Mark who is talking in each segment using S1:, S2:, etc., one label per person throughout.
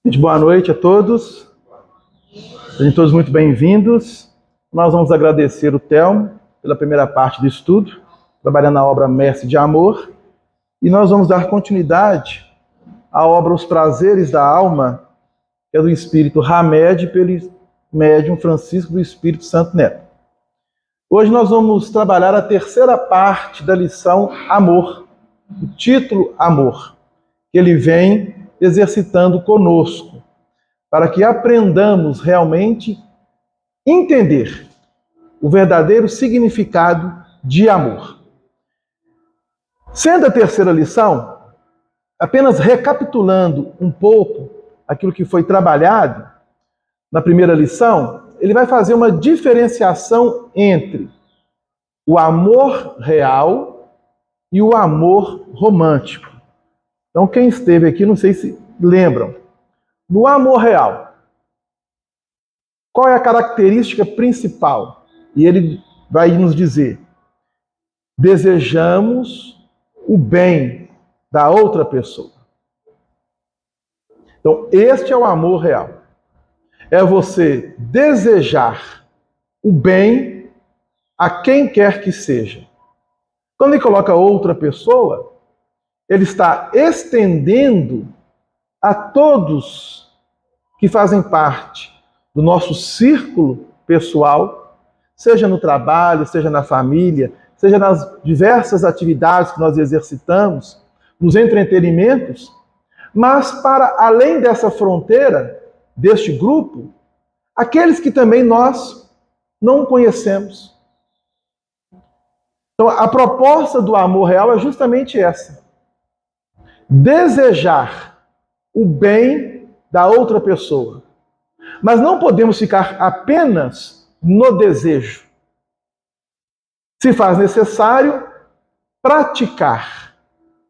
S1: Gente, boa noite a todos. Sejam todos muito bem-vindos. Nós vamos agradecer o Telmo pela primeira parte do estudo, trabalhando na obra Mestre de Amor, e nós vamos dar continuidade à obra Os Prazeres da Alma, que é do Espírito Hamed, pelo médium Francisco do Espírito Santo Neto. Hoje nós vamos trabalhar a terceira parte da lição Amor, o título Amor, que ele vem exercitando conosco, para que aprendamos realmente entender o verdadeiro significado de amor. Sendo a terceira lição, apenas recapitulando um pouco aquilo que foi trabalhado na primeira lição, ele vai fazer uma diferenciação entre o amor real e o amor romântico. Então, quem esteve aqui, não sei se lembram, no amor real, qual é a característica principal? E ele vai nos dizer: desejamos o bem da outra pessoa. Então, este é o amor real. É você desejar o bem a quem quer que seja. Quando ele coloca outra pessoa, ele está estendendo a todos que fazem parte do nosso círculo pessoal, seja no trabalho, seja na família, seja nas diversas atividades que nós exercitamos, nos entretenimentos, mas para além dessa fronteira, deste grupo, aqueles que também nós não conhecemos. Então, a proposta do amor real é justamente essa: desejar o bem da outra pessoa. Mas não podemos ficar apenas no desejo. Se faz necessário praticar,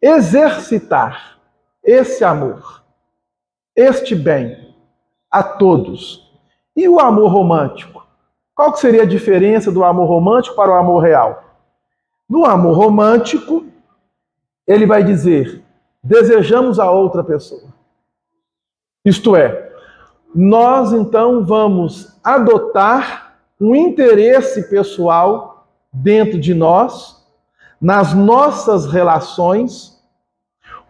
S1: exercitar esse amor, este bem a todos. E o amor romântico? Qual que seria a diferença do amor romântico para o amor real? No amor romântico, ele vai dizer: desejamos a outra pessoa. Isto é, nós então vamos adotar um interesse pessoal dentro de nós, nas nossas relações,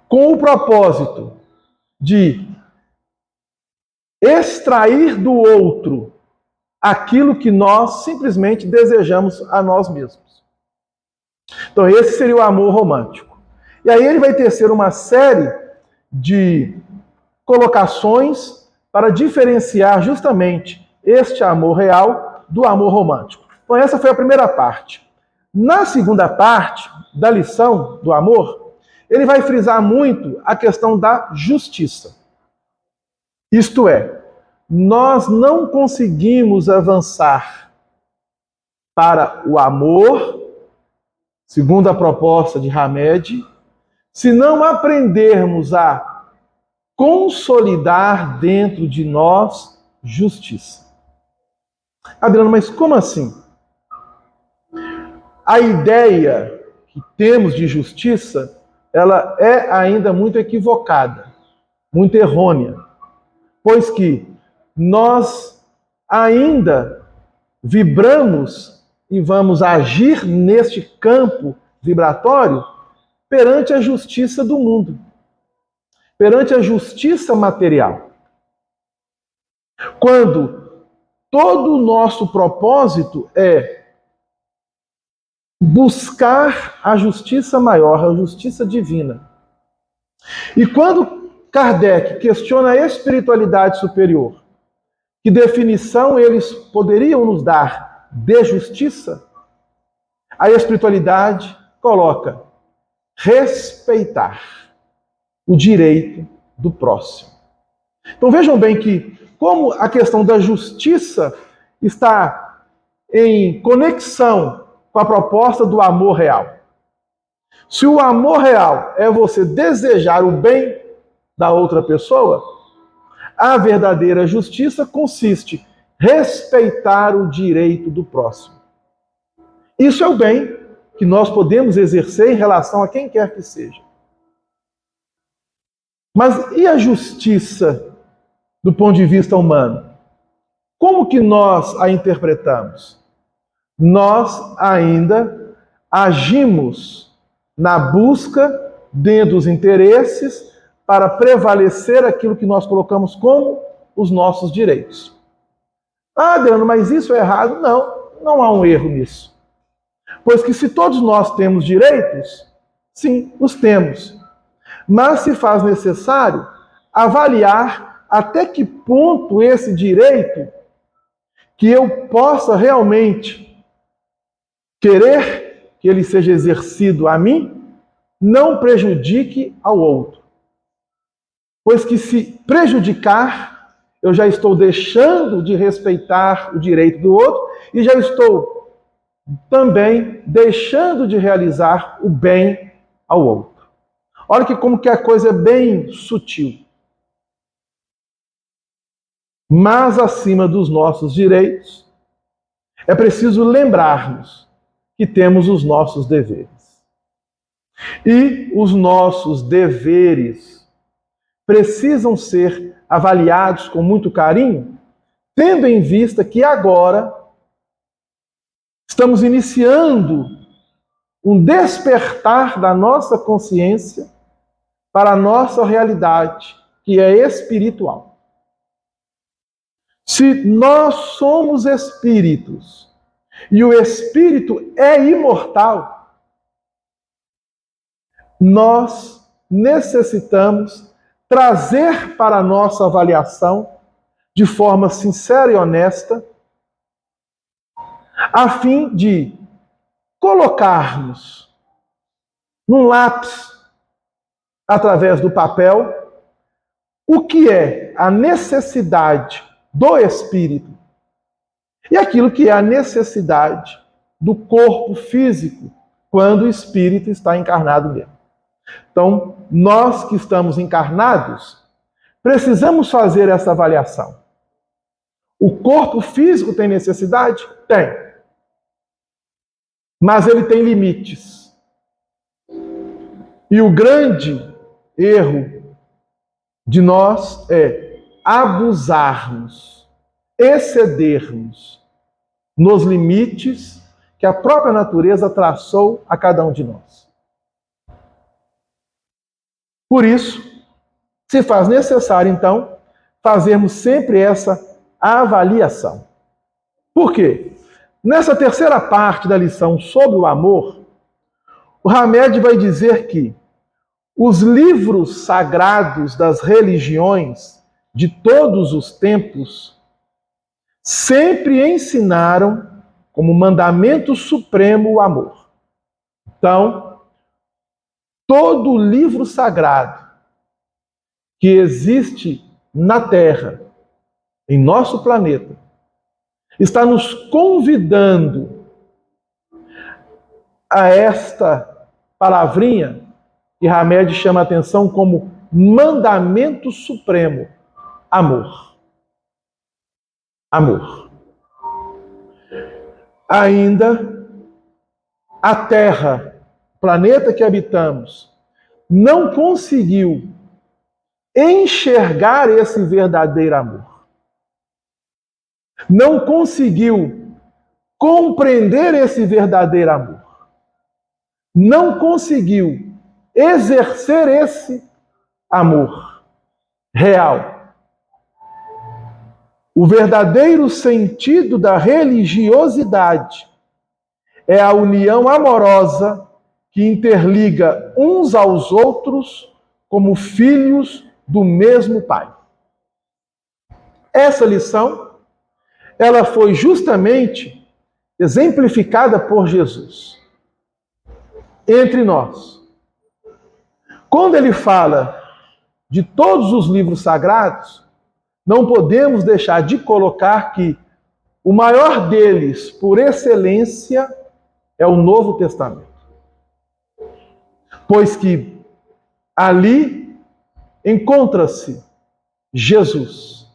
S1: com o propósito de extrair do outro aquilo que nós simplesmente desejamos a nós mesmos. Então esse seria o amor romântico. E aí ele vai tecer uma série de colocações para diferenciar justamente este amor real do amor romântico. Então essa foi a primeira parte. Na segunda parte da lição do amor, ele vai frisar muito a questão da justiça. Isto é, nós não conseguimos avançar para o amor, segundo a proposta de Hamed, se não aprendermos a consolidar dentro de nós justiça. Adriano, mas como assim? A ideia que temos de justiça, ela é ainda muito equivocada, muito errônea, pois que nós ainda vibramos e vamos agir neste campo vibratório perante a justiça do mundo, perante a justiça material. Quando todo o nosso propósito é buscar a justiça maior, a justiça divina. E quando Kardec questiona a espiritualidade superior, que definição eles poderiam nos dar de justiça, a espiritualidade coloca respeitar o direito do próximo. Então vejam bem que como a questão da justiça está em conexão com a proposta do amor real. Se o amor real é você desejar o bem da outra pessoa, a verdadeira justiça consiste em respeitar o direito do próximo. Isso é o bem que nós podemos exercer em relação a quem quer que seja. Mas e a justiça do ponto de vista humano? Como que nós a interpretamos? Nós ainda agimos na busca dentro dos interesses para prevalecer aquilo que nós colocamos como os nossos direitos. Ah, Adriano, mas isso é errado? Não, não há um erro nisso. Pois que se todos nós temos direitos, sim, os temos. Mas se faz necessário avaliar até que ponto esse direito que eu possa realmente querer que ele seja exercido a mim, não prejudique ao outro. Pois que se prejudicar, eu já estou deixando de respeitar o direito do outro e já estou também deixando de realizar o bem ao outro. Olha que como que a coisa é bem sutil. Mas acima dos nossos direitos, é preciso lembrarmos que temos os nossos deveres. E os nossos deveres precisam ser avaliados com muito carinho, tendo em vista que agora estamos iniciando um despertar da nossa consciência para a nossa realidade, que é espiritual. Se nós somos espíritos e o espírito é imortal, nós necessitamos trazer para a nossa avaliação, de forma sincera e honesta, a fim de colocarmos num lápis, através do papel, o que é a necessidade do espírito e aquilo que é a necessidade do corpo físico, quando o espírito está encarnado nele. Então, nós que estamos encarnados, precisamos fazer essa avaliação. O corpo físico tem necessidade? Tem. Mas ele tem limites. E o grande erro de nós é abusarmos, excedermos nos limites que a própria natureza traçou a cada um de nós. Por isso, se faz necessário, então, fazermos sempre essa avaliação. Por quê? Nessa terceira parte da lição sobre o amor, o Hamed vai dizer que os livros sagrados das religiões de todos os tempos sempre ensinaram como mandamento supremo o amor. Então, todo livro sagrado que existe na Terra, em nosso planeta, está nos convidando a esta palavrinha que Hamed chama a atenção como mandamento supremo: amor. Amor. Ainda a Terra, planeta que habitamos, não conseguiu enxergar esse verdadeiro amor. Não conseguiu compreender esse verdadeiro amor. Não conseguiu exercer esse amor real. O verdadeiro sentido da religiosidade é a união amorosa que interliga uns aos outros como filhos do mesmo Pai. Essa lição, ela foi justamente exemplificada por Jesus entre nós. Quando ele fala de todos os livros sagrados, não podemos deixar de colocar que o maior deles, por excelência, é o Novo Testamento. Pois que ali encontra-se Jesus,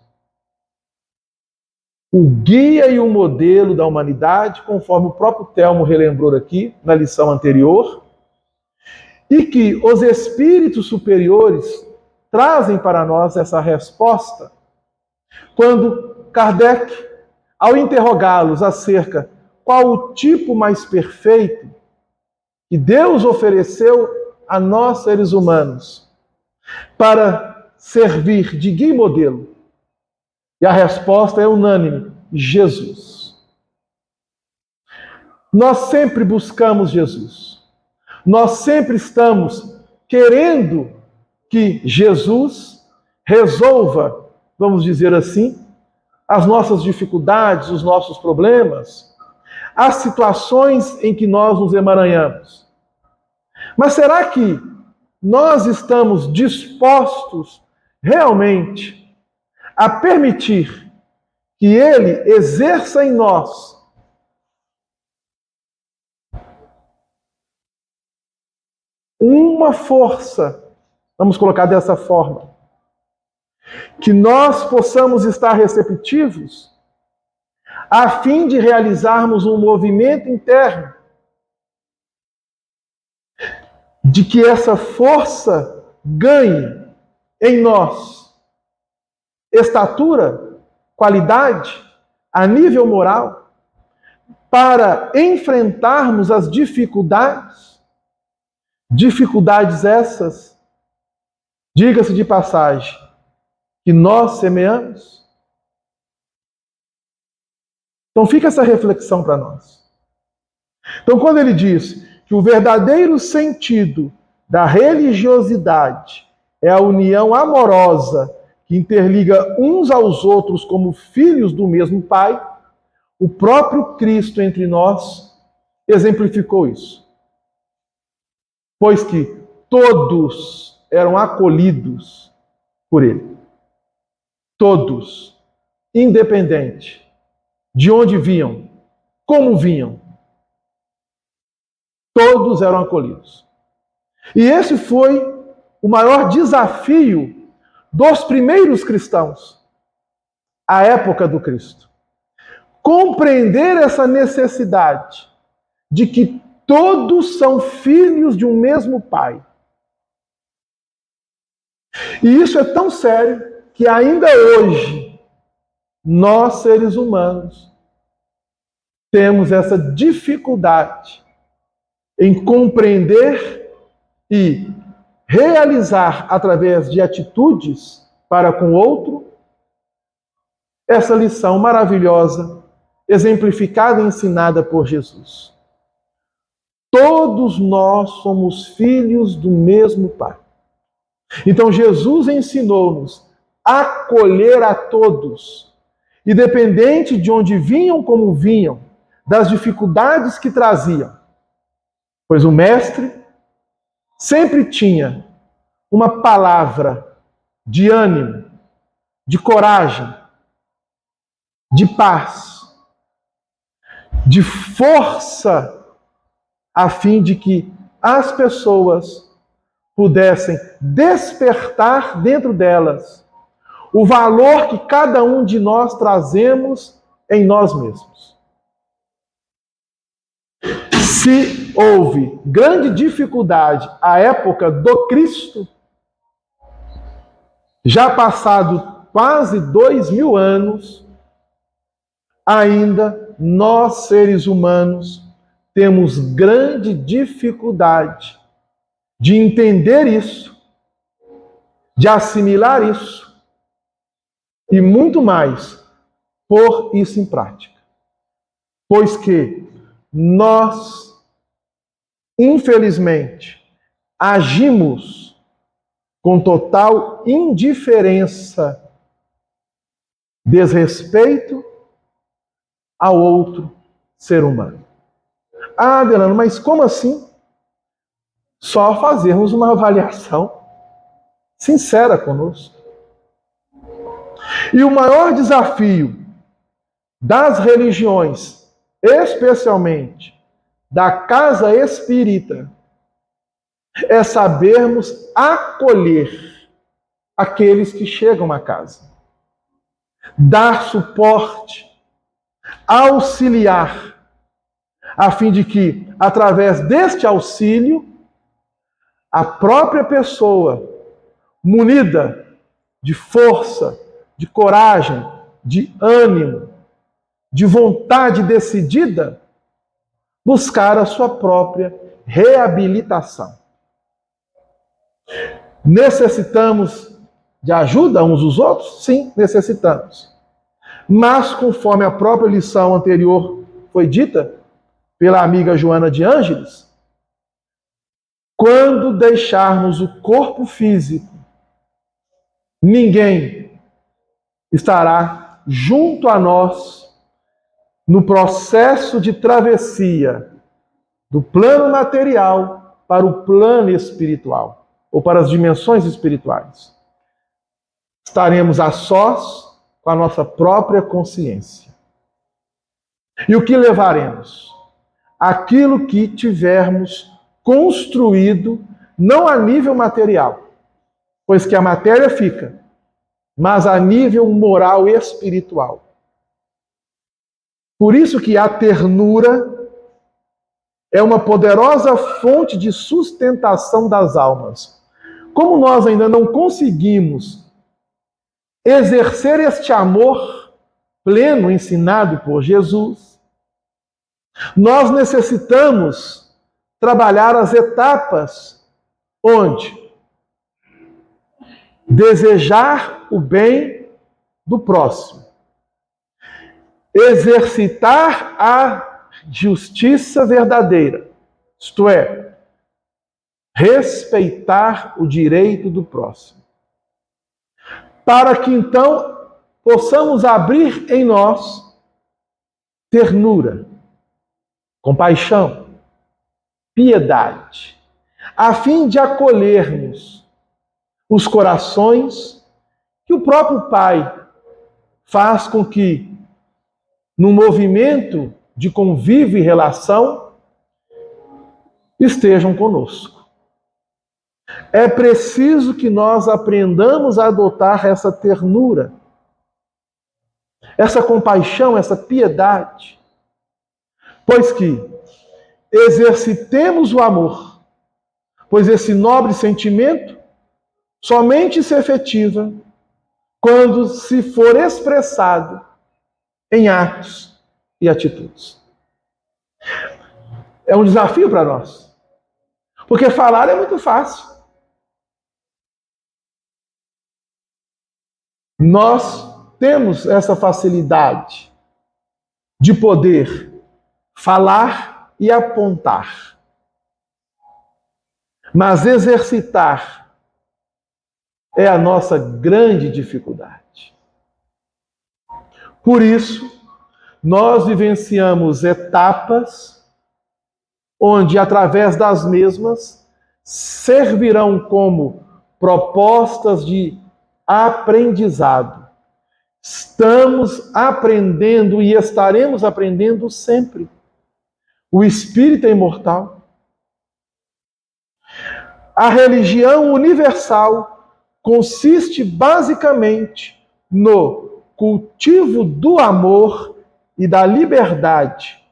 S1: o guia e o modelo da humanidade, conforme o próprio Telmo relembrou aqui na lição anterior, e que os espíritos superiores trazem para nós essa resposta quando Kardec, ao interrogá-los acerca qual o tipo mais perfeito que Deus ofereceu a nós, seres humanos, para servir de guia e modelo. E a resposta é unânime: Jesus. Nós sempre buscamos Jesus. Nós sempre estamos querendo que Jesus resolva, vamos dizer assim, as nossas dificuldades, os nossos problemas, as situações em que nós nos emaranhamos. Mas será que nós estamos dispostos realmente a permitir que Ele exerça em nós uma força, vamos colocar dessa forma, que nós possamos estar receptivos a fim de realizarmos um movimento interno de que essa força ganhe em nós estatura, qualidade, a nível moral, para enfrentarmos as dificuldades essas, diga-se de passagem, que nós semeamos. Então fica essa reflexão para nós. Então quando ele diz que o verdadeiro sentido da religiosidade é a união amorosa que interliga uns aos outros como filhos do mesmo Pai, o próprio Cristo entre nós exemplificou isso. Pois que todos eram acolhidos por Ele. Todos, independente de onde vinham, como vinham, todos eram acolhidos. E esse foi o maior desafio dos primeiros cristãos, à época do Cristo. Compreender essa necessidade de que todos são filhos de um mesmo Pai. E isso é tão sério que ainda hoje, nós, seres humanos, temos essa dificuldade em compreender e realizar através de atitudes para com o outro essa lição maravilhosa, exemplificada e ensinada por Jesus. Todos nós somos filhos do mesmo Pai. Então Jesus ensinou-nos a acolher a todos, independente de onde vinham, como vinham, das dificuldades que traziam. Pois o Mestre sempre tinha uma palavra de ânimo, de coragem, de paz, de força, a fim de que as pessoas pudessem despertar dentro delas o valor que cada um de nós trazemos em nós mesmos. Se houve grande dificuldade à época do Cristo, já passado quase 2000 anos, ainda nós, seres humanos, temos grande dificuldade de entender isso, de assimilar isso e muito mais, pôr isso em prática. Pois que nós, infelizmente, agimos com total indiferença, desrespeito ao outro ser humano. Ah, Delano, mas como assim? Só fazermos uma avaliação sincera conosco. E o maior desafio das religiões, especialmente da casa espírita, é sabermos acolher aqueles que chegam à casa. Dar suporte, auxiliar, a fim de que, através deste auxílio, a própria pessoa munida de força, de coragem, de ânimo, de vontade decidida, buscar a sua própria reabilitação. Necessitamos de ajuda uns dos outros? Sim, necessitamos. Mas, conforme a própria lição anterior foi dita pela amiga Joana de Ângeles, quando deixarmos o corpo físico, ninguém estará junto a nós no processo de travessia do plano material para o plano espiritual, ou para as dimensões espirituais. Estaremos a sós com a nossa própria consciência. E o que levaremos? Aquilo que tivermos construído, não a nível material, pois que a matéria fica, mas a nível moral e espiritual. Por isso que a ternura é uma poderosa fonte de sustentação das almas. Como nós ainda não conseguimos exercer este amor pleno ensinado por Jesus, nós necessitamos trabalhar as etapas onde desejar o bem do próximo, exercitar a justiça verdadeira, isto é, respeitar o direito do próximo, para que então possamos abrir em nós ternura, compaixão, piedade, a fim de acolhermos os corações que o próprio Pai faz com que, no movimento de convívio e relação, estejam conosco. É preciso que nós aprendamos a adotar essa ternura, essa compaixão, essa piedade, pois que exercitemos o amor, pois esse nobre sentimento somente se efetiva quando se for expressado em atos e atitudes. É um desafio para nós, porque falar é muito fácil. Nós temos essa facilidade de poder falar e apontar, mas exercitar é a nossa grande dificuldade. Por isso, nós vivenciamos etapas onde, através das mesmas, servirão como propostas de aprendizado. Estamos aprendendo e estaremos aprendendo sempre. O espírito é imortal. A religião universal consiste basicamente no cultivo do amor e da liberdade,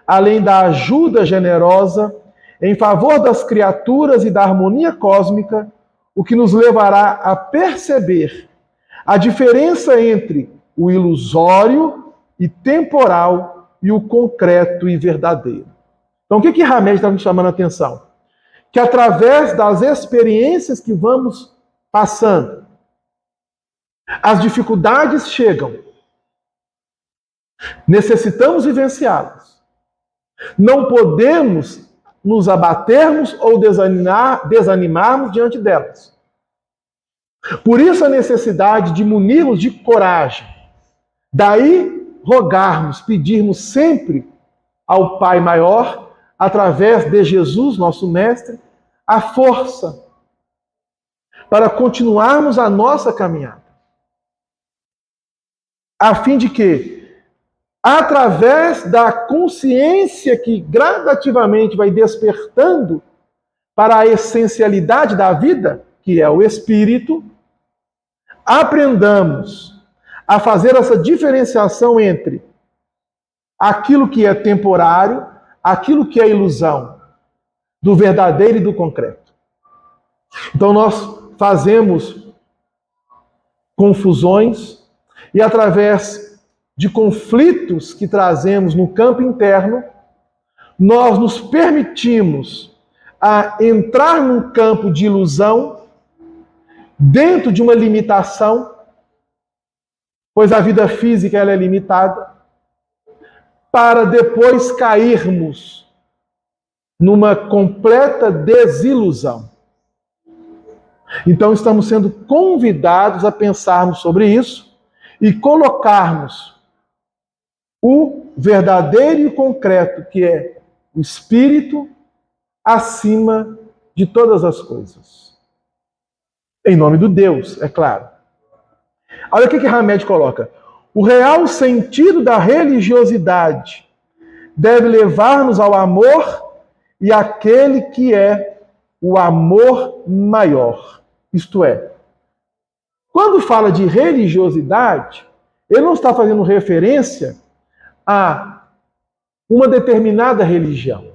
S1: além da ajuda generosa em favor das criaturas e da harmonia cósmica, o que nos levará a perceber a diferença entre o ilusório e temporal e o concreto e verdadeiro. Então, o que Hamed está nos chamando a atenção? Que através das experiências que vamos passando, as dificuldades chegam. Necessitamos vivenciá-las. Não podemos nos abatermos ou desanimarmos diante delas. Por isso a necessidade de munirmos de coragem. Daí rogarmos, pedirmos sempre ao Pai Maior, através de Jesus, nosso Mestre, a força para continuarmos a nossa caminhada. A fim de que, através da consciência que gradativamente vai despertando para a essencialidade da vida, que é o Espírito, aprendamos a fazer essa diferenciação entre aquilo que é temporário, aquilo que é ilusão, do verdadeiro e do concreto. Então nós fazemos confusões e através de conflitos que trazemos no campo interno, nós nos permitimos a entrar num campo de ilusão, dentro de uma limitação, pois a vida física ela é limitada, para depois cairmos numa completa desilusão. Então estamos sendo convidados a pensarmos sobre isso e colocarmos o verdadeiro e concreto, que é o Espírito, acima de todas as coisas. Em nome do Deus, é claro. Olha o que Hamed coloca. O real sentido da religiosidade deve levar-nos ao amor e àquele que é o amor maior. Isto é, quando fala de religiosidade, ele não está fazendo referência a uma determinada religião.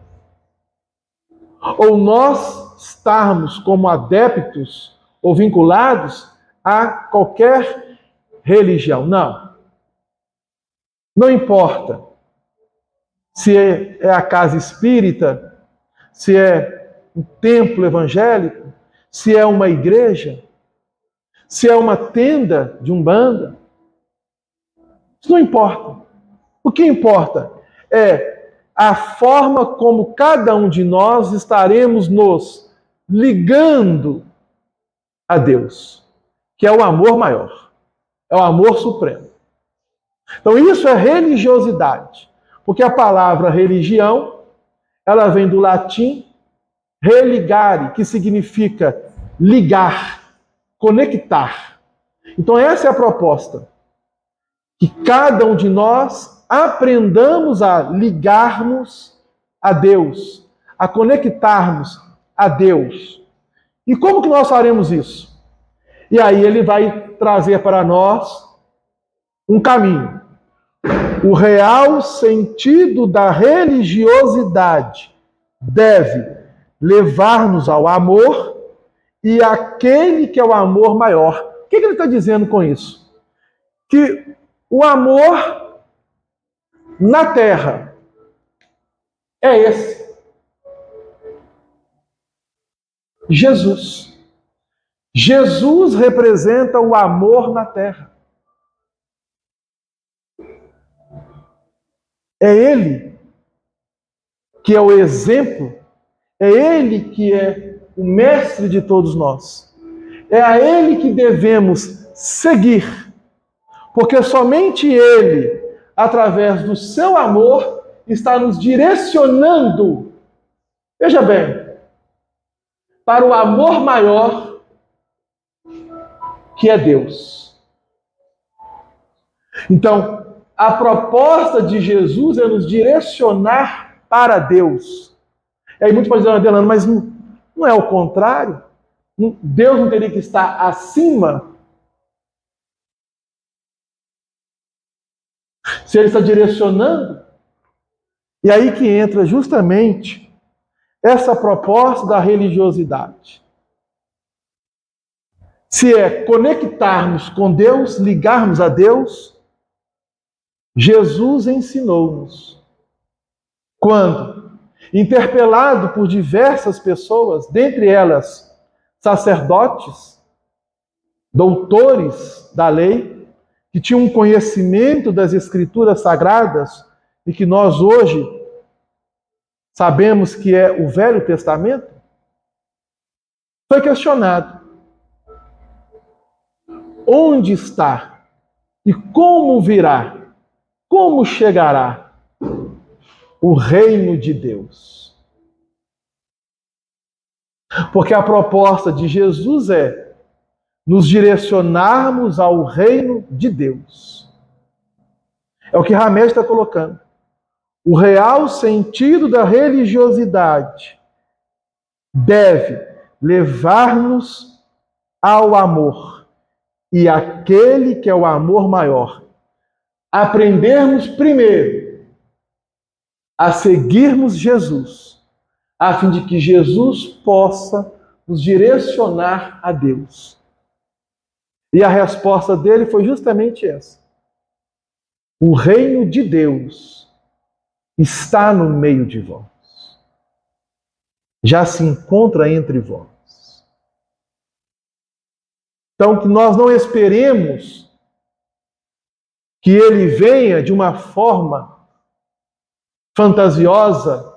S1: Ou nós estarmos como adeptos ou vinculados a qualquer religião. Não. Não importa se é a casa espírita, se é um templo evangélico, se é uma igreja, se é uma tenda de umbanda. Isso não importa. O que importa é a forma como cada um de nós estaremos nos ligando a Deus, que é o amor maior, é o amor supremo. Então isso é religiosidade, porque a palavra religião, ela vem do latim religare, que significa ligar, conectar. Então essa é a proposta, que cada um de nós aprendamos a ligarmos a Deus, a conectarmos a Deus. E como que nós faremos isso? E aí ele vai trazer para nós um caminho. O real sentido da religiosidade deve levar-nos ao amor e àquele que é o amor maior. O que ele está dizendo com isso? Que o amor na terra é esse. Jesus. Jesus representa o amor na terra. É Ele que é o exemplo, é Ele que é o mestre de todos nós. É a Ele que devemos seguir, porque somente Ele, através do seu amor, está nos direcionando, veja bem, para o amor maior, que é Deus. Então, a proposta de Jesus é nos direcionar para Deus. E aí muitos podem dizer, Adelano, mas não é o contrário? Deus não teria que estar acima? Se Ele está direcionando? E aí que entra justamente essa proposta da religiosidade. Se é conectarmos com Deus, ligarmos a Deus, Jesus ensinou-nos. Quando, interpelado por diversas pessoas, dentre elas sacerdotes, doutores da lei, que tinham um conhecimento das Escrituras Sagradas e que nós hoje sabemos que é o Velho Testamento, foi questionado: onde está e como virá, como chegará o reino de Deus? Porque a proposta de Jesus é nos direcionarmos ao reino de Deus. É o que Hamed está colocando. O real sentido da religiosidade deve levar-nos ao amor e aquele que é o amor maior. Aprendermos primeiro a seguirmos Jesus, a fim de que Jesus possa nos direcionar a Deus. E a resposta dele foi justamente essa. O reino de Deus está no meio de vós. Já se encontra entre vós. Então, que nós não esperemos que ele venha de uma forma fantasiosa,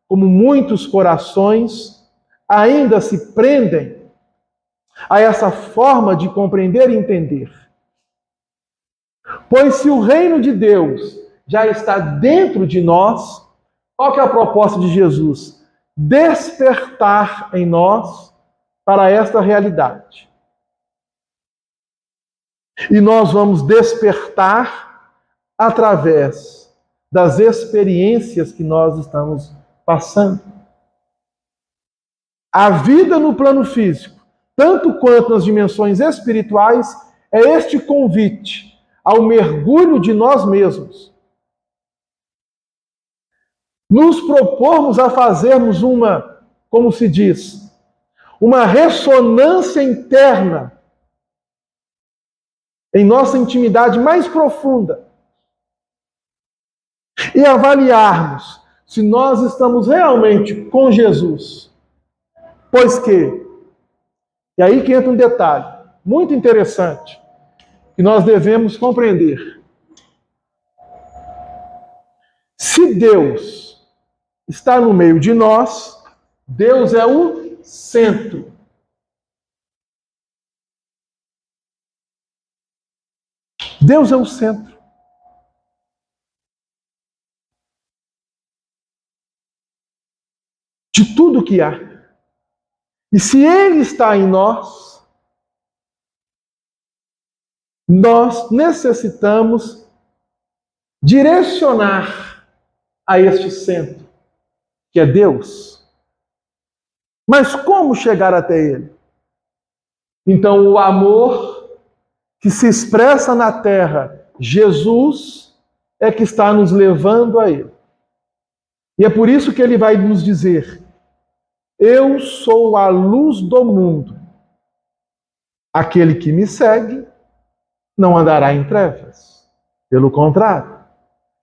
S1: como muitos corações ainda se prendem a essa forma de compreender e entender. Pois se o reino de Deus já está dentro de nós, qual que é a proposta de Jesus? Despertar em nós para esta realidade. E nós vamos despertar através das experiências que nós estamos passando. A vida no plano físico, tanto quanto nas dimensões espirituais, é este convite ao mergulho de nós mesmos. Nos propormos a fazermos uma, como se diz, uma ressonância interna em nossa intimidade mais profunda e avaliarmos se nós estamos realmente com Jesus. Pois que, e aí que entra um detalhe muito interessante, que nós devemos compreender. Se Deus está no meio de nós, Deus é o centro. Deus é o centro. De tudo que há. E se Ele está em nós, nós necessitamos direcionar a este centro, que é Deus. Mas como chegar até Ele? Então, o amor que se expressa na terra, Jesus, é que está nos levando a Ele. E é por isso que Ele vai nos dizer: eu sou a luz do mundo. Aquele que me segue não andará em trevas. Pelo contrário,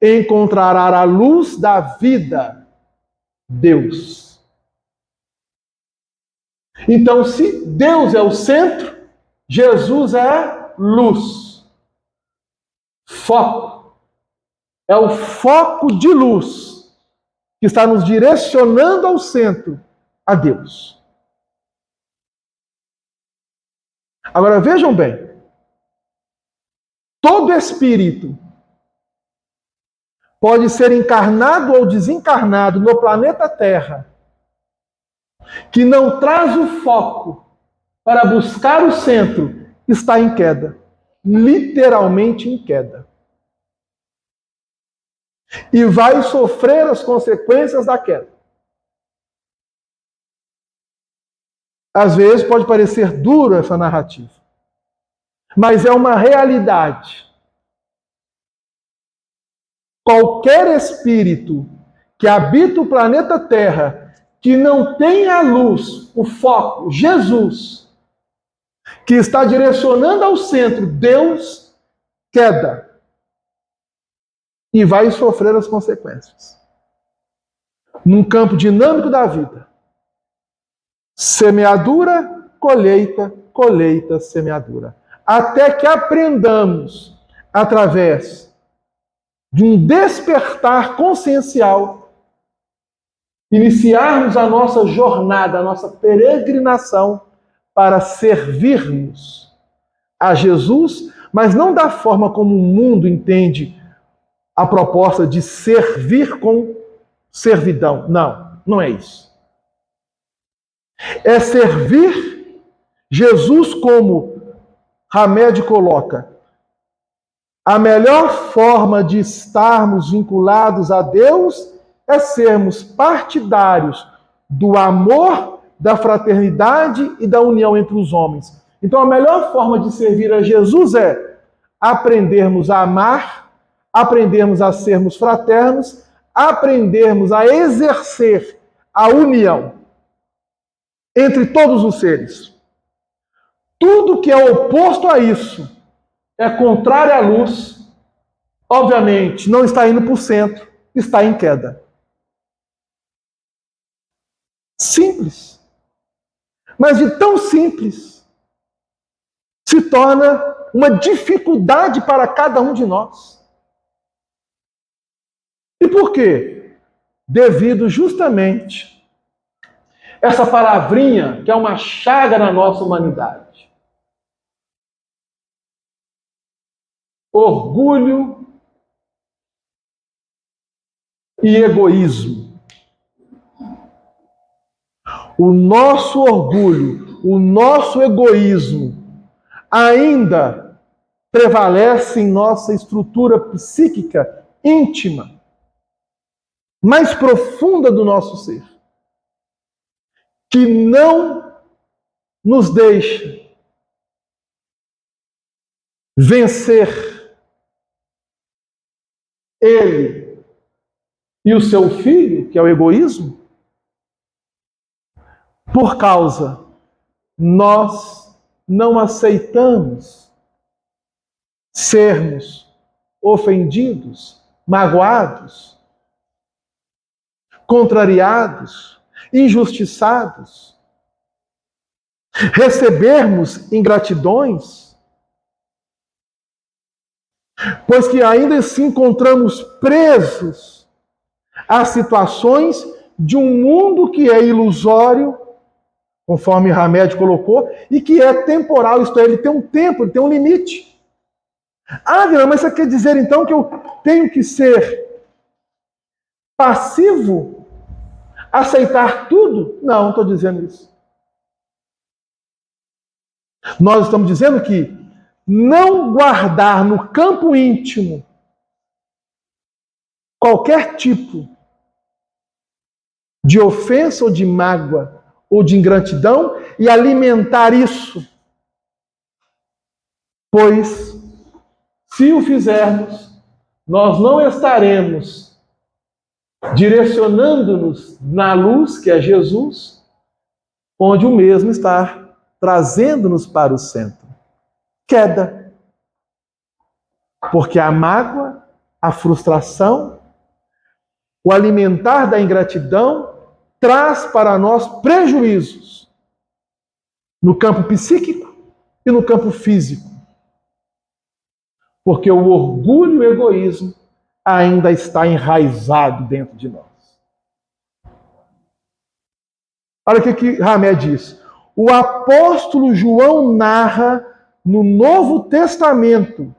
S1: encontrará a luz da vida, Deus. Então, se Deus é o centro, Jesus é luz. Foco. É o foco de luz que está nos direcionando ao centro, a Deus. Agora vejam bem, todo espírito pode ser encarnado ou desencarnado no planeta Terra, que não traz o foco para buscar o centro, está em queda. Literalmente em queda. E vai sofrer as consequências da queda. Às vezes pode parecer duro essa narrativa, mas é uma realidade. Qualquer espírito que habita o planeta Terra, que não tem a luz, o foco, Jesus, que está direcionando ao centro, Deus, queda. E vai sofrer as consequências. Num campo dinâmico da vida. Semeadura, colheita, colheita, semeadura. Até que aprendamos, através de um despertar consciencial, iniciarmos a nossa jornada, a nossa peregrinação para servirmos a Jesus, mas não da forma como o mundo entende a proposta de servir com servidão. Não, não é isso. É servir Jesus como Hamed coloca. A melhor forma de estarmos vinculados a Deus é sermos partidários do amor, da fraternidade e da união entre os homens. Então a melhor forma de servir a Jesus é aprendermos a amar, aprendermos a sermos fraternos, aprendermos a exercer a união entre todos os seres. Tudo que é oposto a isso, é contrário à luz, obviamente não está indo para o centro, está em queda. Simples. Mas de tão simples, se torna uma dificuldade para cada um de nós. E por quê? Devido justamente a essa palavrinha que é uma chaga na nossa humanidade. Orgulho e egoísmo. O nosso orgulho, o nosso egoísmo ainda prevalece em nossa estrutura psíquica íntima, mais profunda do nosso ser, que não nos deixa vencer ele e o seu filho, que é o egoísmo, por causa nós não aceitamos sermos ofendidos, magoados, contrariados, injustiçados, recebermos ingratidões, pois que ainda se encontramos presos a situações de um mundo que é ilusório, conforme Hamed colocou, e que é temporal, isto é, ele tem um tempo, ele tem um limite. Ah, mas isso quer dizer então que eu tenho que ser passivo, aceitar tudo? Não, não estou dizendo isso. Nós estamos dizendo que não guardar no campo íntimo qualquer tipo de ofensa ou de mágoa ou de ingratidão e alimentar isso. Pois, se o fizermos, nós não estaremos direcionando-nos na luz, que é Jesus, onde o mesmo está trazendo-nos para o centro. Queda. Porque a mágoa, a frustração, o alimentar da ingratidão traz para nós prejuízos no campo psíquico e no campo físico. Porque o orgulho e o egoísmo ainda está enraizado dentro de nós. Olha o que Hamed diz. O apóstolo João narra no Novo Testamento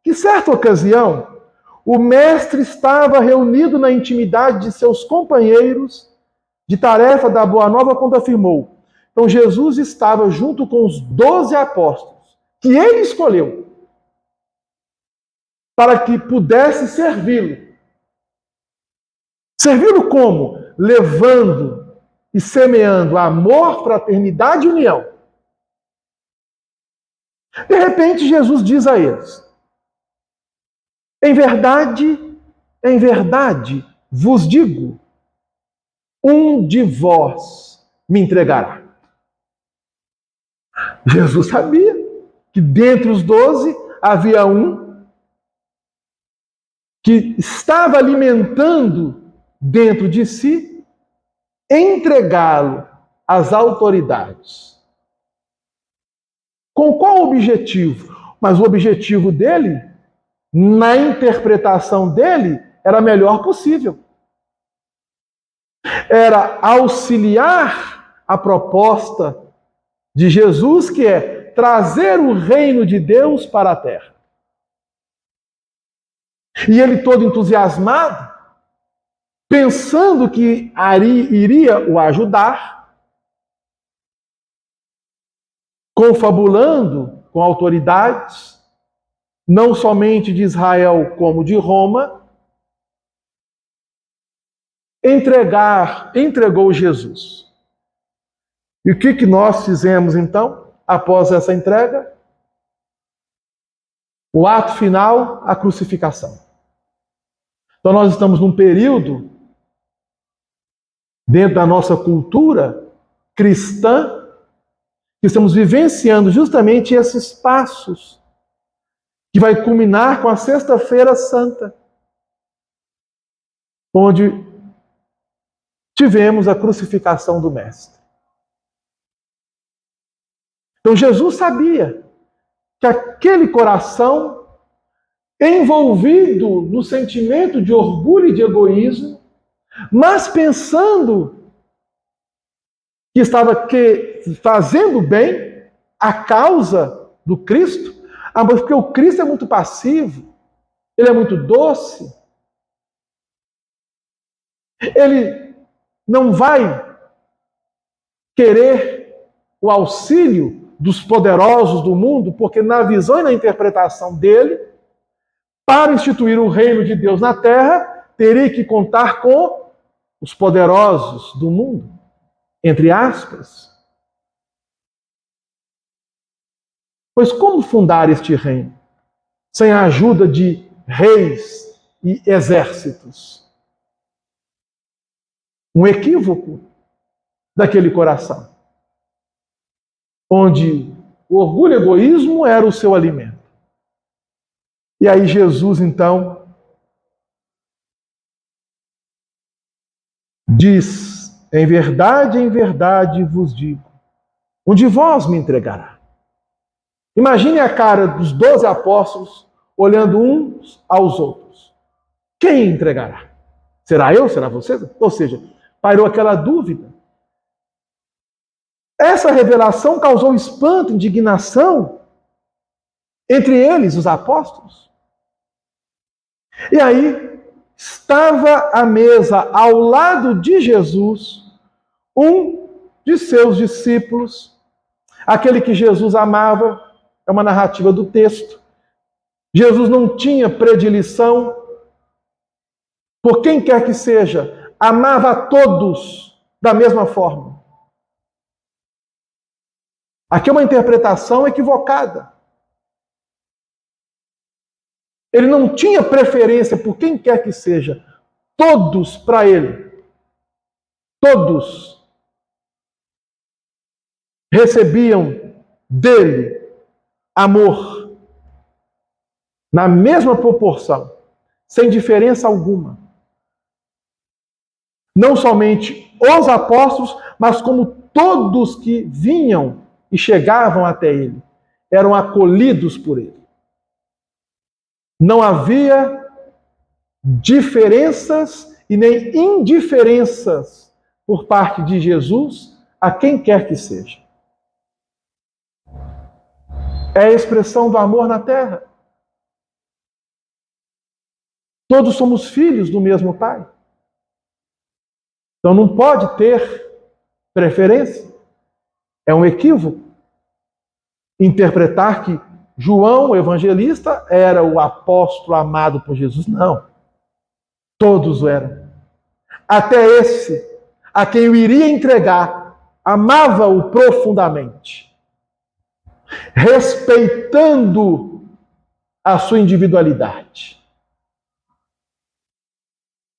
S1: que, certa ocasião, o mestre estava reunido na intimidade de seus companheiros de tarefa da Boa Nova quando afirmou. Então Jesus estava junto com os 12 apóstolos, que ele escolheu, para que pudesse servi-lo. Servi-lo como? Levando e semeando amor, fraternidade e união. De repente Jesus diz a eles, em verdade, vos digo, um de vós me entregará. Jesus sabia que dentre os 12 havia um que estava alimentando dentro de si entregá-lo às autoridades. Com qual objetivo? Mas o objetivo dele, na interpretação dele, era a melhor possível. Era auxiliar a proposta de Jesus, que é trazer o reino de Deus para a terra. E ele todo entusiasmado, pensando que iria o ajudar, confabulando com autoridades, não somente de Israel como de Roma, entregou Jesus. E o que nós fizemos então, após essa entrega? O ato final, a crucificação. Então nós estamos num período, dentro da nossa cultura, cristã, que estamos vivenciando justamente esses passos, que vai culminar com a Sexta-feira Santa, onde tivemos a crucificação do Mestre. Então Jesus sabia que aquele coração envolvido no sentimento de orgulho e de egoísmo, mas pensando que estava fazendo bem a causa do Cristo, porque o Cristo é muito passivo, ele é muito doce, ele não vai querer o auxílio dos poderosos do mundo, porque na visão e na interpretação dele, para instituir o reino de Deus na terra, teria que contar com os poderosos do mundo, entre aspas. Pois como fundar este reino sem a ajuda de reis e exércitos? Um equívoco daquele coração, onde o orgulho e o egoísmo era o seu alimento. E aí Jesus, então, diz: em verdade vos digo, um de vós me entregará. Imagine a cara dos 12 apóstolos olhando uns aos outros. Quem entregará? Será eu? Será você? Ou seja, pairou aquela dúvida. Essa revelação causou espanto, indignação entre eles, os apóstolos. E aí, estava à mesa ao lado de Jesus um de seus discípulos, aquele que Jesus amava, é uma narrativa do texto. Jesus não tinha predileção por quem quer que seja, amava a todos da mesma forma. Aqui é uma interpretação equivocada. Ele não tinha preferência por quem quer que seja. Todos para ele. Todos recebiam dele amor na mesma proporção, sem diferença alguma. Não somente os apóstolos, mas como todos que vinham e chegavam até ele, eram acolhidos por ele. Não havia diferenças e nem indiferenças por parte de Jesus a quem quer que seja. É a expressão do amor na terra. Todos somos filhos do mesmo Pai. Então não pode ter preferência. É um equívoco interpretar que João, o evangelista, era o apóstolo amado por Jesus. Não. Todos eram. Até esse, a quem o iria entregar, amava-o profundamente, respeitando a sua individualidade.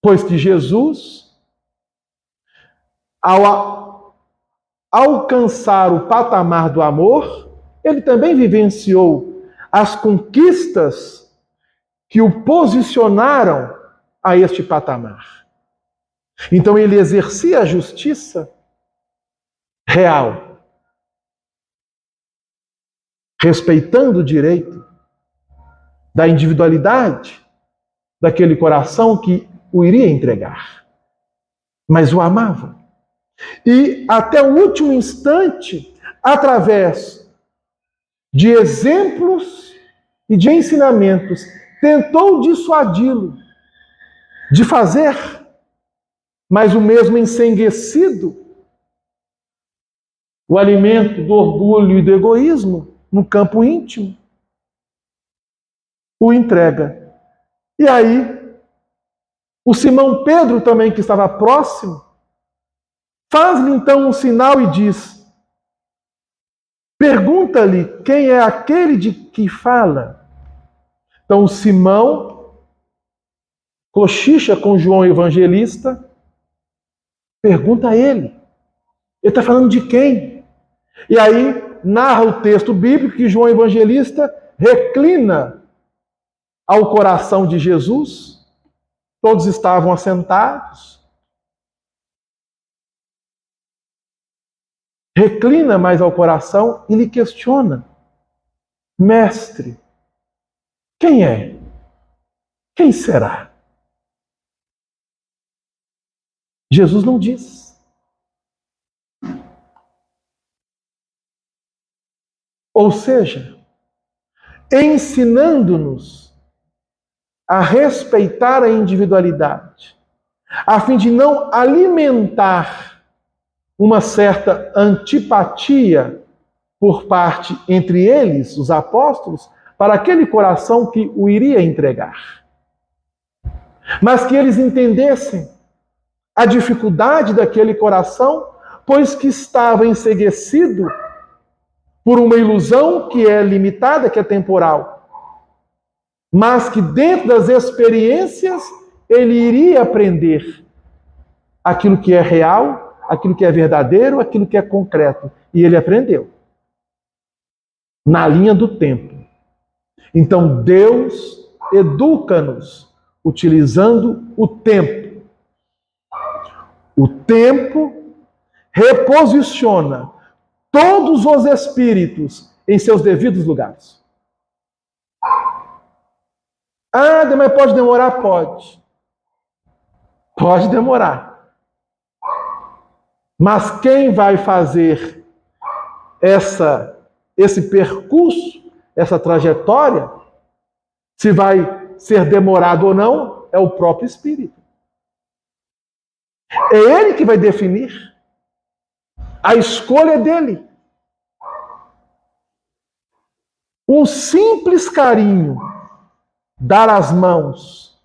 S1: Pois que Jesus, ao alcançar o patamar do amor, ele também vivenciou as conquistas que o posicionaram a este patamar. Então ele exercia a justiça real, respeitando o direito da individualidade daquele coração que o iria entregar, mas o amava. E até o último instante, através de exemplos e de ensinamentos, tentou dissuadi-lo de fazer, mas o mesmo ensanguecido, o alimento do orgulho e do egoísmo no campo íntimo, o entrega. E aí, o Simão Pedro também, que estava próximo, faz-lhe então um sinal e diz: pergunta-lhe quem é aquele de que fala. Então Simão cochicha com João Evangelista, pergunta a ele. Ele está falando de quem? E aí narra o texto bíblico que João Evangelista reclina ao coração de Jesus. Todos estavam assentados. Reclina mais ao coração e lhe questiona: Mestre, quem é? Quem será? Jesus não diz. Ou seja, ensinando-nos a respeitar a individualidade, a fim de não alimentar uma certa antipatia por parte entre eles, os apóstolos, para aquele coração que o iria entregar. Mas que eles entendessem a dificuldade daquele coração, pois que estava enceguecido por uma ilusão que é limitada, que é temporal, mas que dentro das experiências ele iria aprender aquilo que é real, aquilo que é verdadeiro, aquilo que é concreto. E ele aprendeu na linha do tempo. Então Deus educa-nos utilizando o tempo. O tempo reposiciona todos os espíritos em seus devidos lugares. Ah, mas pode demorar? Pode. Pode demorar. Mas quem vai fazer esse percurso, essa trajetória, se vai ser demorado ou não, é o próprio Espírito. É ele que vai definir. A escolha é dele. Um simples carinho, dar as mãos,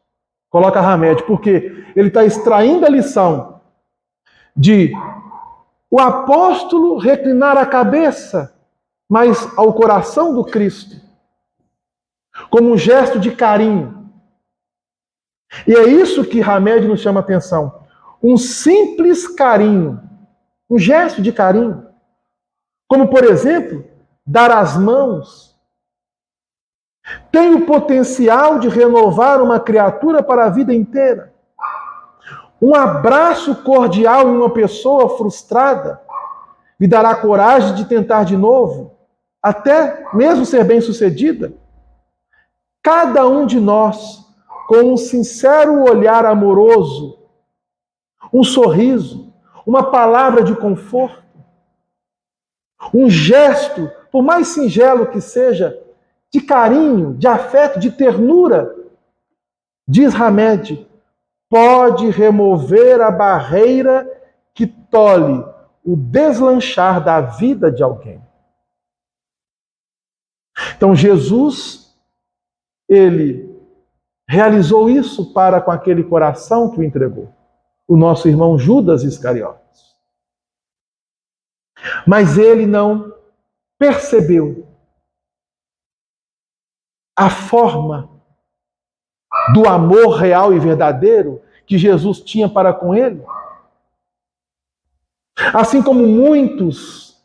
S1: coloca Hamed, porque ele está extraindo a lição de o apóstolo reclinar a cabeça, mas ao coração do Cristo, como um gesto de carinho. E é isso que Hamed nos chama a atenção. Um simples carinho, um gesto de carinho. Como, por exemplo, dar as mãos. Tem o potencial de renovar uma criatura para a vida inteira. Um abraço cordial em uma pessoa frustrada lhe dará coragem de tentar de novo, até mesmo ser bem-sucedida. Cada um de nós, com um sincero olhar amoroso, um sorriso, uma palavra de conforto, um gesto, por mais singelo que seja, de carinho, de afeto, de ternura, diz Hamed, pode remover a barreira que tolhe o deslanchar da vida de alguém. Então Jesus, ele realizou isso para com aquele coração que o entregou, o nosso irmão Judas Iscariotes. Mas ele não percebeu a forma do amor real e verdadeiro que Jesus tinha para com ele. Assim como muitos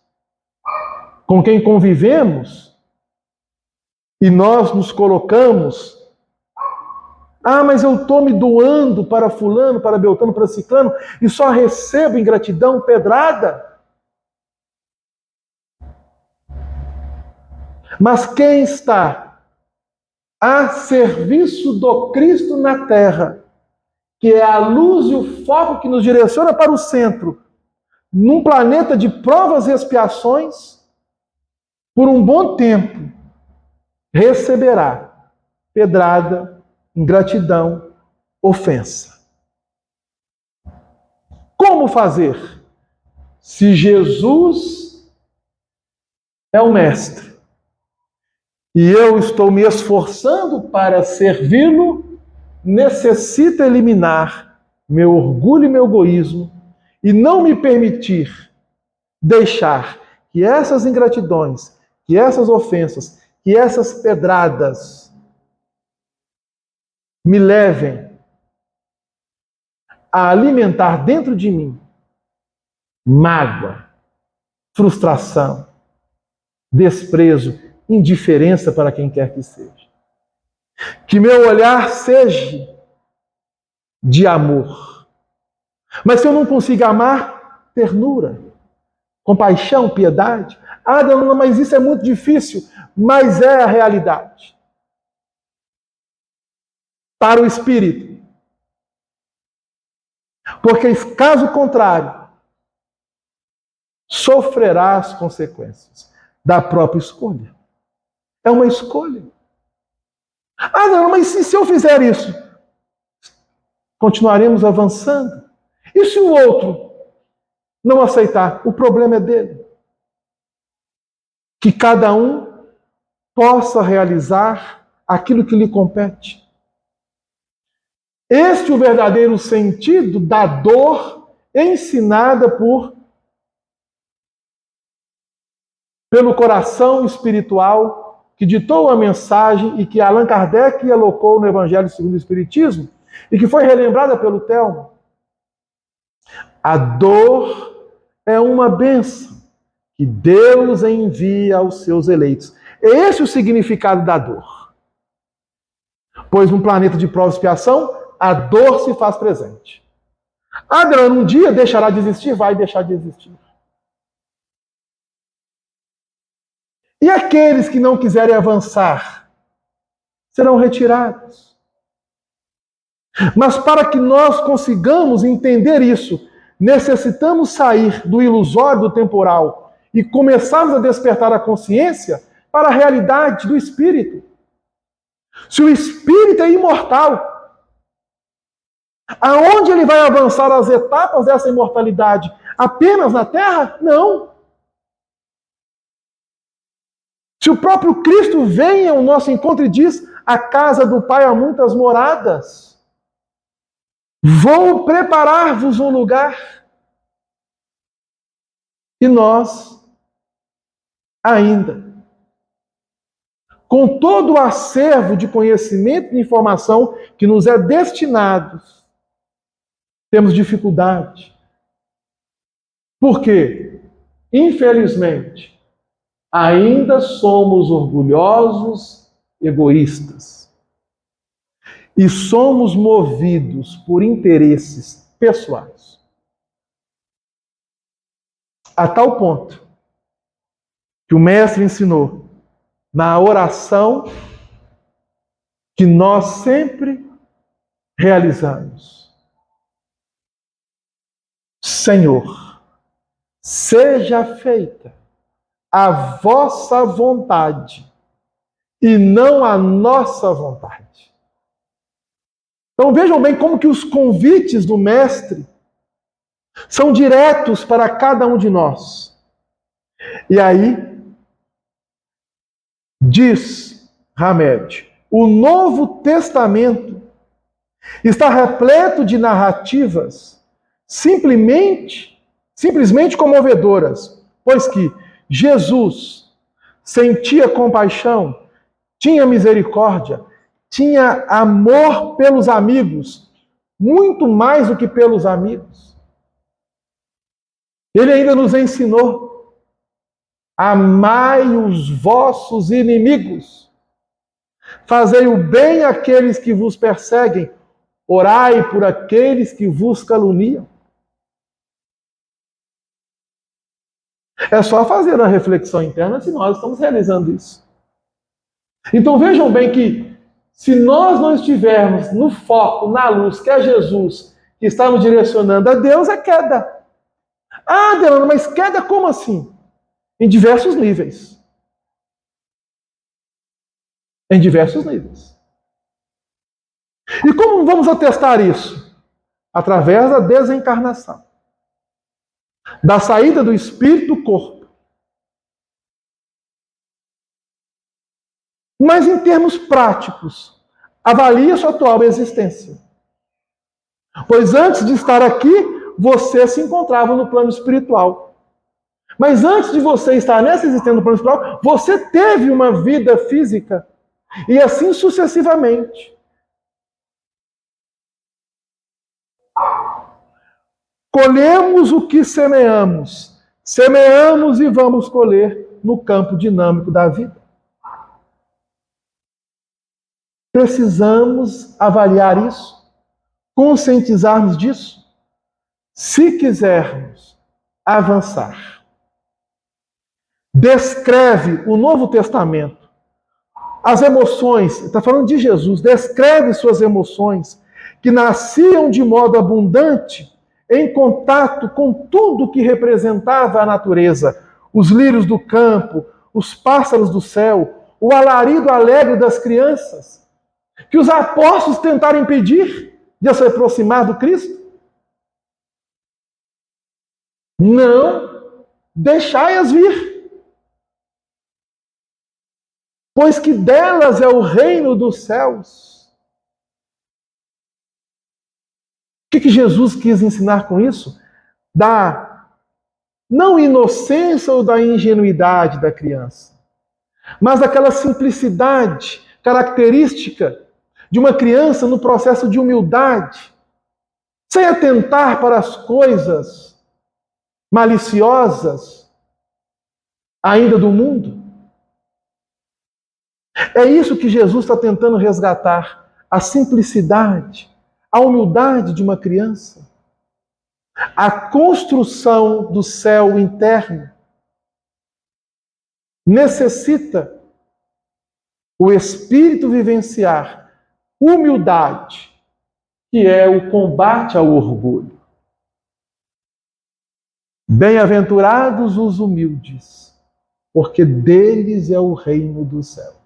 S1: com quem convivemos, e nós nos colocamos, mas eu estou me doando para fulano, para beltrano, para ciclano, e só recebo ingratidão, pedrada. Mas quem está a serviço do Cristo na terra, que é a luz e o foco que nos direciona para o centro, num planeta de provas e expiações, por um bom tempo, receberá pedrada, ingratidão, ofensa. Como fazer? Se Jesus é o mestre e eu estou me esforçando para servi-lo, necessito eliminar meu orgulho e meu egoísmo e não me permitir deixar que essas ingratidões, que essas ofensas, que essas pedradas me levem a alimentar dentro de mim mágoa, frustração, desprezo, indiferença para quem quer que seja. Que meu olhar seja de amor. Mas se eu não consigo amar, ternura, compaixão, piedade. Ah, não, mas isso é muito difícil. Mas é a realidade. Para o espírito. Porque, caso contrário, sofrerá as consequências da própria escolha. É uma escolha. Ah, não, mas se eu fizer isso, continuaremos avançando. E se o outro não aceitar? O problema é dele. Que cada um possa realizar aquilo que lhe compete. Este é o verdadeiro sentido da dor ensinada pelo coração espiritual que ditou a mensagem e que Allan Kardec alocou no Evangelho segundo o Espiritismo e que foi relembrada pelo Telmo. A dor é uma bênção que Deus envia aos seus eleitos. Esse é o significado da dor. Pois num planeta de prova e expiação, a dor se faz presente. Adriano, um dia deixará de existir? Vai deixar de existir. E aqueles que não quiserem avançar serão retirados. Mas para que nós consigamos entender isso, necessitamos sair do ilusório, do temporal e começarmos a despertar a consciência para a realidade do espírito. Se o espírito é imortal, aonde ele vai avançar as etapas dessa imortalidade? Apenas na Terra? Não. Se o próprio Cristo vem ao nosso encontro e diz: a casa do Pai há muitas moradas, vou preparar-vos um lugar. E nós, ainda, com todo o acervo de conhecimento e informação que nos é destinado, temos dificuldade. Por quê? Infelizmente, ainda somos orgulhosos, egoístas. E somos movidos por interesses pessoais. A tal ponto que o mestre ensinou na oração que nós sempre realizamos. Senhor, seja feita a vossa vontade e não a nossa vontade. Então vejam bem como que os convites do mestre são diretos para cada um de nós. E aí, diz Hamed, o Novo Testamento está repleto de narrativas simplesmente comovedoras, pois que Jesus sentia compaixão, tinha misericórdia, tinha amor pelos amigos, muito mais do que pelos amigos. Ele ainda nos ensinou: amai os vossos inimigos, fazei o bem àqueles que vos perseguem, orai por aqueles que vos caluniam. É só fazer uma reflexão interna se nós estamos realizando isso. Então vejam bem que se nós não estivermos no foco, na luz, que é Jesus, que está nos direcionando a Deus, é queda. Ah, Delano, mas queda como assim? Em diversos níveis. Em diversos níveis. E como vamos atestar isso? Através da desencarnação. Da saída do espírito do corpo. Mas em termos práticos, avalie a sua atual existência. Pois antes de estar aqui, você se encontrava no plano espiritual. Mas antes de você estar nessa existência no plano espiritual, você teve uma vida física. E assim sucessivamente. Colhemos o que semeamos, semeamos e vamos colher no campo dinâmico da vida. Precisamos avaliar isso, conscientizarmos disso, se quisermos avançar. Descreve o Novo Testamento as emoções, está falando de Jesus, descreve suas emoções que nasciam de modo abundante em contato com tudo que representava a natureza, os lírios do campo, os pássaros do céu, o alarido alegre das crianças, que os apóstolos tentaram impedir de se aproximar do Cristo. Não, deixai-as vir, pois que delas é o reino dos céus. O que Jesus quis ensinar com isso? Da não inocência ou da ingenuidade da criança, mas daquela simplicidade característica de uma criança no processo de humildade, sem atentar para as coisas maliciosas ainda do mundo. É isso que Jesus está tentando resgatar, a simplicidade, a humildade de uma criança, a construção do céu interno necessita o espírito vivenciar humildade, que é o combate ao orgulho. Bem-aventurados os humildes, porque deles é o reino dos céus.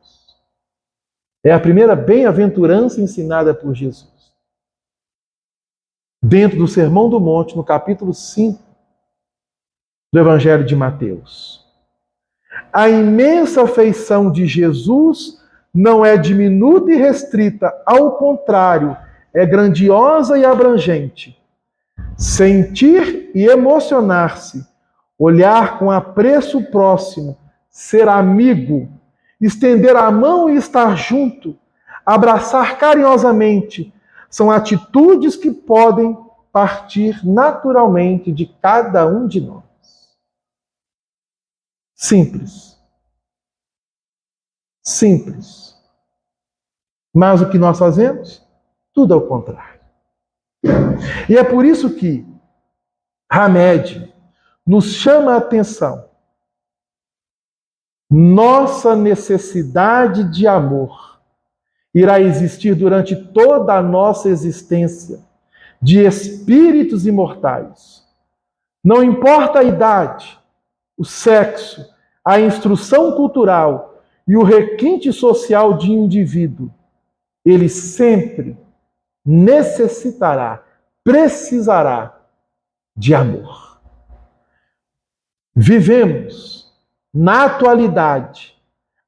S1: É a primeira bem-aventurança ensinada por Jesus. Dentro do Sermão do Monte, no capítulo 5 do Evangelho de Mateus. A imensa afeição de Jesus não é diminuta e restrita, ao contrário, é grandiosa e abrangente. Sentir e emocionar-se, olhar com apreço o próximo, ser amigo, estender a mão e estar junto, abraçar carinhosamente, são atitudes que podem partir naturalmente de cada um de nós. Simples. Simples. Mas o que nós fazemos? Tudo ao contrário. E é por isso que Hamed nos chama a atenção. Nossa necessidade de amor irá existir durante toda a nossa existência de espíritos imortais. Não importa a idade, o sexo, a instrução cultural e o requinte social de indivíduo, ele sempre necessitará, precisará de amor. Vivemos, na atualidade,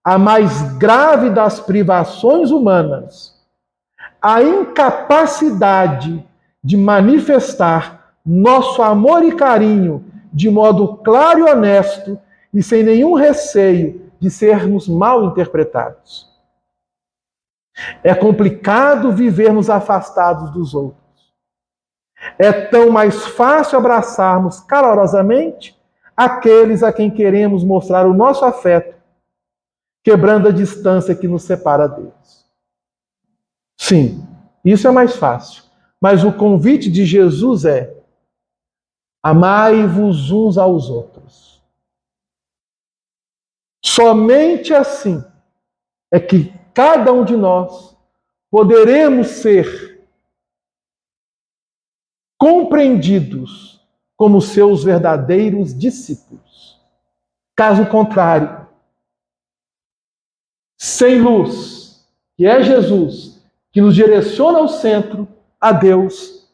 S1: a mais grave das privações humanas, a incapacidade de manifestar nosso amor e carinho de modo claro e honesto e sem nenhum receio de sermos mal interpretados. É complicado vivermos afastados dos outros. É tão mais fácil abraçarmos calorosamente aqueles a quem queremos mostrar o nosso afeto, quebrando a distância que nos separa deles. Sim, isso é mais fácil. Mas o convite de Jesus é: amai-vos uns aos outros. Somente assim é que cada um de nós poderemos ser compreendidos como seus verdadeiros discípulos. Caso contrário, sem luz, que é Jesus, que nos direciona ao centro, a Deus,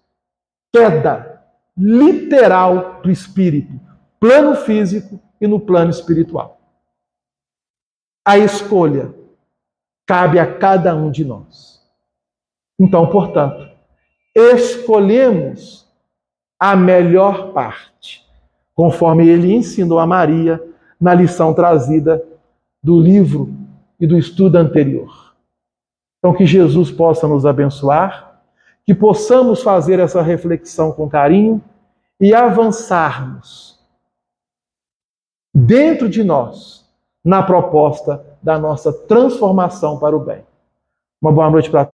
S1: queda literal do espírito, plano físico e no plano espiritual. A escolha cabe a cada um de nós. Então, portanto, escolhemos a melhor parte, conforme ele ensinou a Maria na lição trazida do livro e do estudo anterior. Então, que Jesus possa nos abençoar, que possamos fazer essa reflexão com carinho e avançarmos dentro de nós, na proposta da nossa transformação para o bem. Uma boa noite para